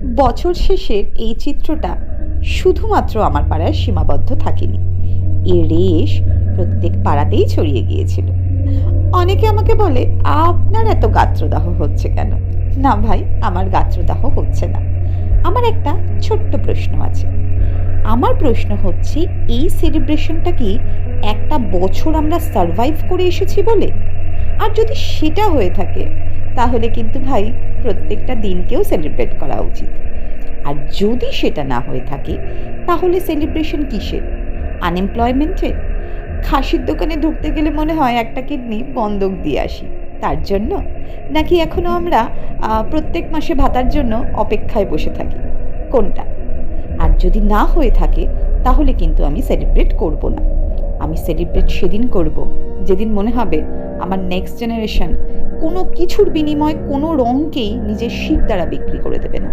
বছর শেষের এই চিত্রটা শুধুমাত্র আমার পাড়ায় সীমাবদ্ধ থাকেনি, এর রেশ প্রত্যেক পাড়াতেই ছড়িয়ে গিয়েছিল। অনেকে আমাকে বলে, আপনার এত গাত্রদাহ হচ্ছে কেন? না ভাই, আমার গাত্রদাহ হচ্ছে না। আমার একটা ছোট্ট প্রশ্ন আছে। আমার প্রশ্ন হচ্ছে, এই সেলিব্রেশনটা কি একটা বছর আমরা সারভাইভ করে এসেছি বলে? আর যদি সেটা হয়ে থাকে, তাহলে কিন্তু ভাই প্রত্যেকটা দিনকেও সেলিব্রেট করা উচিত। আর যদি সেটা না হয়ে থাকে, তাহলে সেলিব্রেশন কিসের? আনএমপ্লয়মেন্টের? খাসির দোকানে ঢুকতে গেলে মনে হয় একটা কিডনি বন্ধক দিয়ে আসি, তার জন্য? নাকি এখনও আমরা প্রত্যেক মাসে ভাতার জন্য অপেক্ষায় বসে থাকি? কোনটা? আর যদি না হয়ে থাকে, তাহলে কিন্তু আমি সেলিব্রেট করব না। আমি সেলিব্রেট সেদিন করব যেদিন মনে হবে আমার নেক্সট জেনারেশন কোনো কিছুর বিনিময়ে কোনো রঙকেই নিজের শির দ্বারা বিক্রি করে দেবে না।